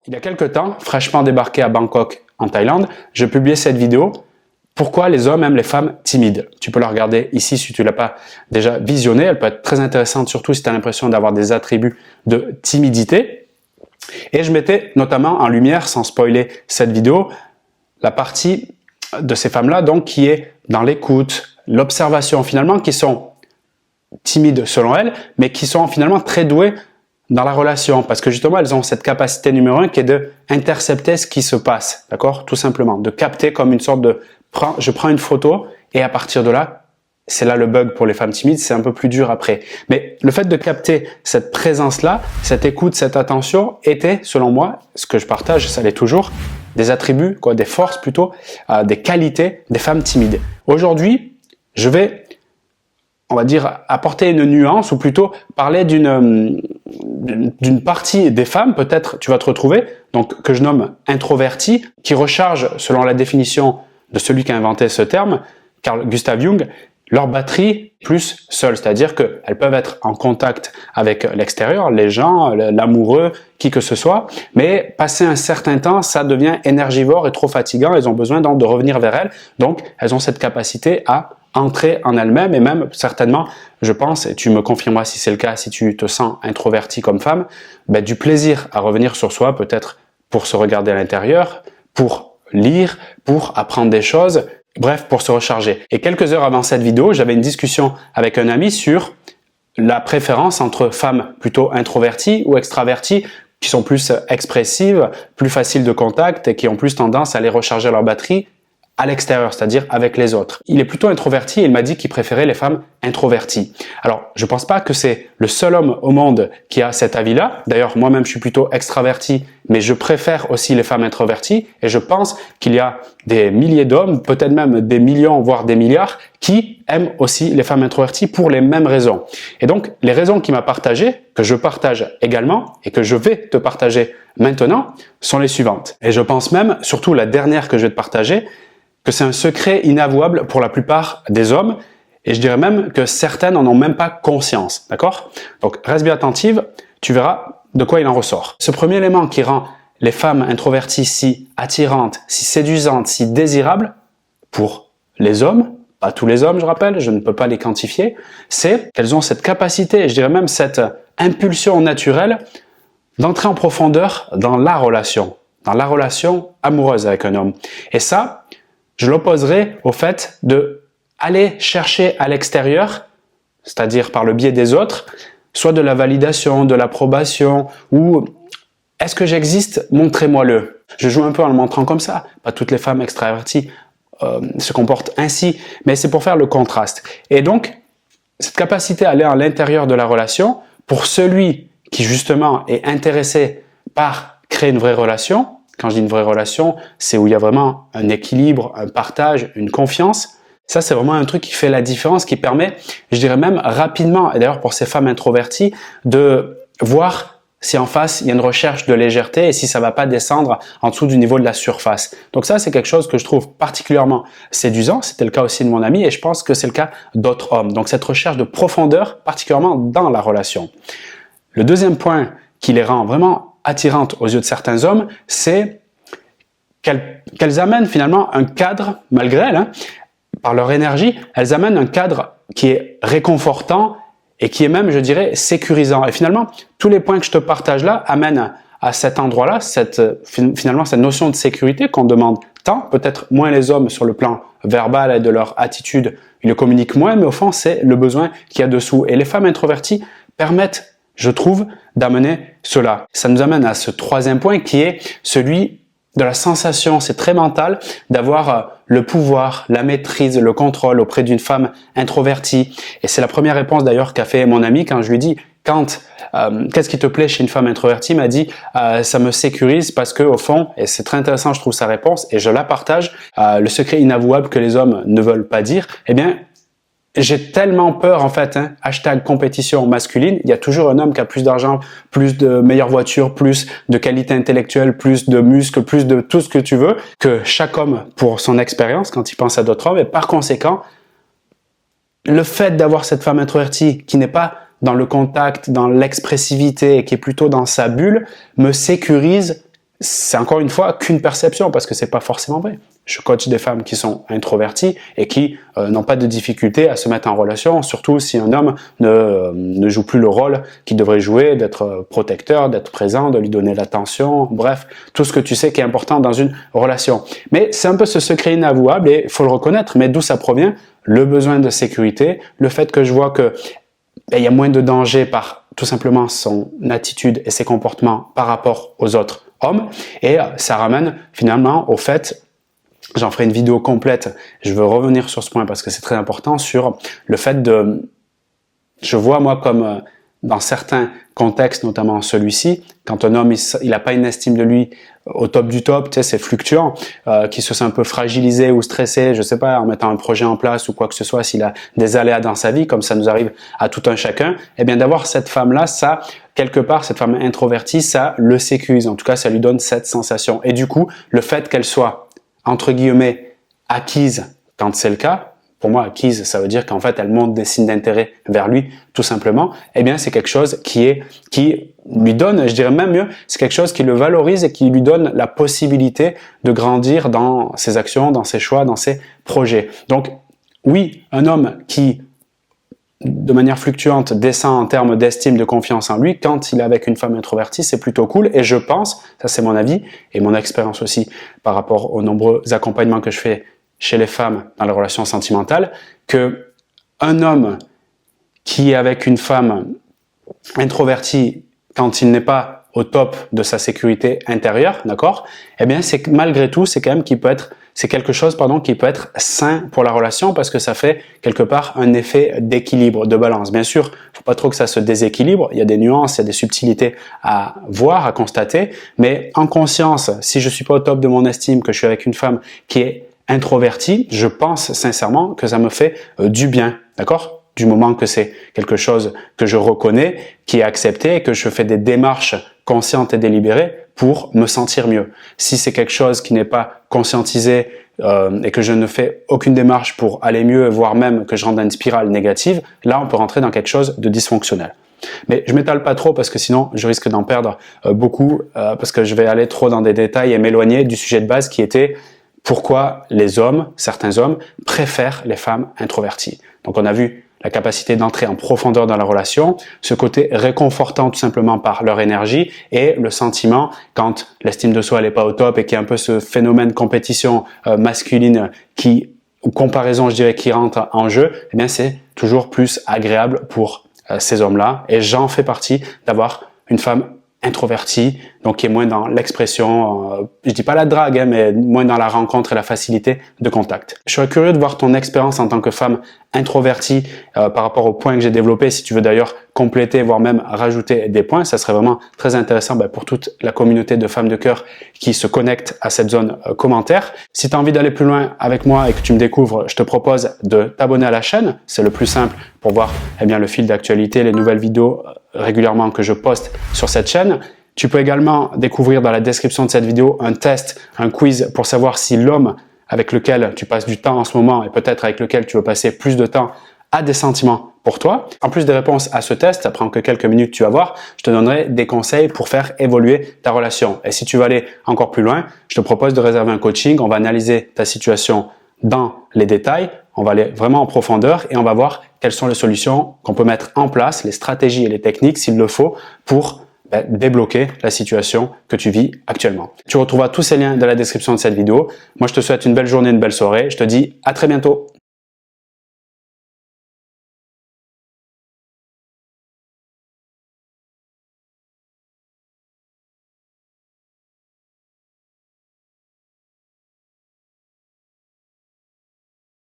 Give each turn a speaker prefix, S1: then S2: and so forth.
S1: Il y a quelques temps, fraîchement débarqué à Bangkok, en Thaïlande, je publiais cette vidéo « Pourquoi les hommes aiment les femmes timides ?» Tu peux la regarder ici si tu ne l'as pas déjà visionnée. Elle peut être très intéressante, surtout si tu as l'impression d'avoir des attributs de timidité. Et je mettais notamment en lumière, sans spoiler cette vidéo, la partie de ces femmes-là, donc qui est dans l'écoute, l'observation finalement, qui sont timides selon elles, mais qui sont finalement très douées dans la relation, parce que justement, elles ont cette capacité numéro 1 qui est de intercepter ce qui se passe, d'accord? Tout simplement, de capter comme une sorte de, je prends une photo et à partir de là, c'est là le bug pour les femmes timides, c'est un peu plus dur après. Mais le fait de capter cette présence-là, cette écoute, cette attention était, selon moi, ce que je partage, ça l'est toujours, des attributs, des forces plutôt, des qualités des femmes timides. Aujourd'hui, je vais, on va dire, apporter une nuance ou plutôt parler d'une partie des femmes, peut-être tu vas te retrouver, donc que je nomme introverties, qui rechargent, selon la définition de celui qui a inventé ce terme, Carl Gustav Jung, leur batterie plus seule, c'est-à-dire qu'elles peuvent être en contact avec l'extérieur, les gens, l'amoureux, qui que ce soit, mais passer un certain temps, ça devient énergivore et trop fatigant, elles ont besoin donc de revenir vers elles, donc elles ont cette capacité à entrer en elles-mêmes et même certainement, je pense, et tu me confirmeras si c'est le cas, si tu te sens introverti comme femme, du plaisir à revenir sur soi, peut-être pour se regarder à l'intérieur, pour lire, pour apprendre des choses, bref, pour se recharger. Et quelques heures avant cette vidéo, j'avais une discussion avec un ami sur la préférence entre femmes plutôt introverties ou extraverties, qui sont plus expressives, plus faciles de contact et qui ont plus tendance à aller recharger leur batterie à l'extérieur, c'est-à-dire avec les autres. Il est plutôt introverti et il m'a dit qu'il préférait les femmes introverties. Alors, je pense pas que c'est le seul homme au monde qui a cet avis-là. D'ailleurs, moi-même, je suis plutôt extraverti, mais je préfère aussi les femmes introverties et je pense qu'il y a des milliers d'hommes, peut-être même des millions, voire des milliards, qui aiment aussi les femmes introverties pour les mêmes raisons. Et donc, les raisons qu'il m'a partagées, que je partage également et que je vais te partager maintenant, sont les suivantes. Et je pense même, surtout la dernière que je vais te partager, que c'est un secret inavouable pour la plupart des hommes et je dirais même que certaines n'en ont même pas conscience, d'accord? Donc reste bien attentive, tu verras de quoi il en ressort. Ce premier élément qui rend les femmes introverties si attirantes, si séduisantes, si désirables pour les hommes, pas tous les hommes je rappelle, je ne peux pas les quantifier, c'est qu'elles ont cette capacité, je dirais même cette impulsion naturelle d'entrer en profondeur dans la relation amoureuse avec un homme. Et ça, je l'opposerai au fait de aller chercher à l'extérieur, c'est-à-dire par le biais des autres, soit de la validation, de l'approbation, ou est-ce que j'existe? Montrez-moi-le. Je joue un peu en le montrant comme ça. Pas toutes les femmes extraverties se comportent ainsi, mais c'est pour faire le contraste. Et donc, cette capacité à aller à l'intérieur de la relation, pour celui qui justement est intéressé par créer une vraie relation, quand je dis une vraie relation, c'est où il y a vraiment un équilibre, un partage, une confiance. Ça, c'est vraiment un truc qui fait la différence, qui permet, je dirais même rapidement, et d'ailleurs pour ces femmes introverties, de voir si en face, il y a une recherche de légèreté et si ça va pas descendre en dessous du niveau de la surface. Donc ça, c'est quelque chose que je trouve particulièrement séduisant. C'était le cas aussi de mon ami et je pense que c'est le cas d'autres hommes. Donc cette recherche de profondeur, particulièrement dans la relation. Le deuxième point qui les rend vraiment attirantes aux yeux de certains hommes, c'est qu'elles amènent finalement un cadre, malgré elles, par leur énergie, elles amènent un cadre qui est réconfortant et qui est même, je dirais, sécurisant. Et finalement, tous les points que je te partage là amènent à cet endroit-là, finalement, cette notion de sécurité qu'on demande tant, peut-être moins les hommes sur le plan verbal et de leur attitude, ils le communiquent moins, mais au fond, c'est le besoin qu'il y a dessous. Et les femmes introverties permettent, je trouve, d'amener cela. Ça nous amène à ce troisième point qui est celui de la sensation, c'est très mental, d'avoir le pouvoir, la maîtrise, le contrôle auprès d'une femme introvertie. Et c'est la première réponse d'ailleurs qu'a fait mon ami quand je lui dis qu'est-ce qui te plaît chez une femme introvertie? Il m'a dit ça me sécurise parce que au fond, et c'est très intéressant je trouve sa réponse et je la partage, le secret inavouable que les hommes ne veulent pas dire, eh bien j'ai tellement peur en fait, hashtag compétition masculine, il y a toujours un homme qui a plus d'argent, plus de meilleures voitures, plus de qualité intellectuelle, plus de muscles, plus de tout ce que tu veux, que chaque homme pour son expérience quand il pense à d'autres hommes. Et par conséquent, le fait d'avoir cette femme introvertie qui n'est pas dans le contact, dans l'expressivité et qui est plutôt dans sa bulle, me sécurise c'est encore une fois qu'une perception parce que c'est pas forcément vrai. Je coach des femmes qui sont introverties et qui n'ont pas de difficulté à se mettre en relation, surtout si un homme ne joue plus le rôle qu'il devrait jouer, d'être protecteur, d'être présent, de lui donner l'attention, bref, tout ce que tu sais qui est important dans une relation. Mais c'est un peu ce secret inavouable et il faut le reconnaître, mais d'où ça provient? Le besoin de sécurité, le fait que je vois que il y a moins de danger par tout simplement son attitude et ses comportements par rapport aux autres hommes, et ça ramène finalement au fait, j'en ferai une vidéo complète, je veux revenir sur ce point parce que c'est très important, sur le fait de, je vois moi comme dans certains contextes, notamment celui-ci, quand un homme il n'a pas une estime de lui au top du top, tu sais, c'est fluctuant, qui se sent un peu fragilisé ou stressé, je sais pas, en mettant un projet en place ou quoi que ce soit, s'il a des aléas dans sa vie, comme ça nous arrive à tout un chacun, eh bien d'avoir cette femme-là, ça, quelque part, cette femme introvertie, ça le sécurise, en tout cas, ça lui donne cette sensation. Et du coup, le fait qu'elle soit, entre guillemets, acquise, quand c'est le cas, pour moi, acquise, ça veut dire qu'en fait, elle montre des signes d'intérêt vers lui, tout simplement, eh bien, c'est quelque chose qui lui donne, je dirais même mieux, c'est quelque chose qui le valorise et qui lui donne la possibilité de grandir dans ses actions, dans ses choix, dans ses projets. Donc, oui, un homme qui, de manière fluctuante, descend en termes d'estime, de confiance en lui, quand il est avec une femme introvertie, c'est plutôt cool. Et je pense, ça c'est mon avis et mon expérience aussi par rapport aux nombreux accompagnements que je fais chez les femmes dans les relations sentimentales, que un homme qui est avec une femme introvertie, quand il n'est pas au top de sa sécurité intérieure, d'accord? Eh bien, c'est malgré tout, c'est quand même c'est quelque chose, qui peut être sain pour la relation parce que ça fait quelque part un effet d'équilibre, de balance. Bien sûr, faut pas trop que ça se déséquilibre. Il y a des nuances, il y a des subtilités à voir, à constater, mais en conscience, si je suis pas au top de mon estime, que je suis avec une femme qui est introvertie, je pense sincèrement que ça me fait du bien, d'accord? Du moment que c'est quelque chose que je reconnais, qui est accepté et que je fais des démarches conscientes et délibérées pour me sentir mieux. Si c'est quelque chose qui n'est pas conscientisé et que je ne fais aucune démarche pour aller mieux, voire même que je rentre dans une spirale négative, là on peut rentrer dans quelque chose de dysfonctionnel. Mais je m'étale pas trop parce que sinon je risque d'en perdre beaucoup parce que je vais aller trop dans des détails et m'éloigner du sujet de base qui était pourquoi les hommes, certains hommes, préfèrent les femmes introverties. Donc on a vu la capacité d'entrer en profondeur dans la relation, ce côté réconfortant tout simplement par leur énergie et le sentiment quand l'estime de soi n'est pas au top et qu'il y a un peu ce phénomène compétition masculine ou comparaison je dirais qui rentre en jeu, eh bien c'est toujours plus agréable pour ces hommes-là et j'en fais partie d'avoir une femme introverti, donc qui est moins dans l'expression, je dis pas la drague, hein, mais moins dans la rencontre et la facilité de contact. Je serais curieux de voir ton expérience en tant que femme introvertie par rapport aux points que j'ai développés. Si tu veux d'ailleurs compléter, voire même rajouter des points, ça serait vraiment très intéressant pour toute la communauté de femmes de cœur qui se connectent à cette zone commentaire. Si tu as envie d'aller plus loin avec moi et que tu me découvres, je te propose de t'abonner à la chaîne. C'est le plus simple pour voir le fil d'actualité, les nouvelles vidéos régulièrement que je poste sur cette chaîne. Tu peux également découvrir dans la description de cette vidéo un test, un quiz pour savoir si l'homme avec lequel tu passes du temps en ce moment et peut-être avec lequel tu veux passer plus de temps a des sentiments pour toi. En plus des réponses à ce test, ça prend que quelques minutes, tu vas voir, je te donnerai des conseils pour faire évoluer ta relation. Et si tu veux aller encore plus loin, je te propose de réserver un coaching. On va analyser ta situation dans les détails, on va aller vraiment en profondeur et on va voir quelles sont les solutions qu'on peut mettre en place, les stratégies et les techniques s'il le faut pour débloquer la situation que tu vis actuellement. Tu retrouveras tous ces liens dans la description de cette vidéo. Moi, je te souhaite une belle journée, une belle soirée. Je te dis à très bientôt.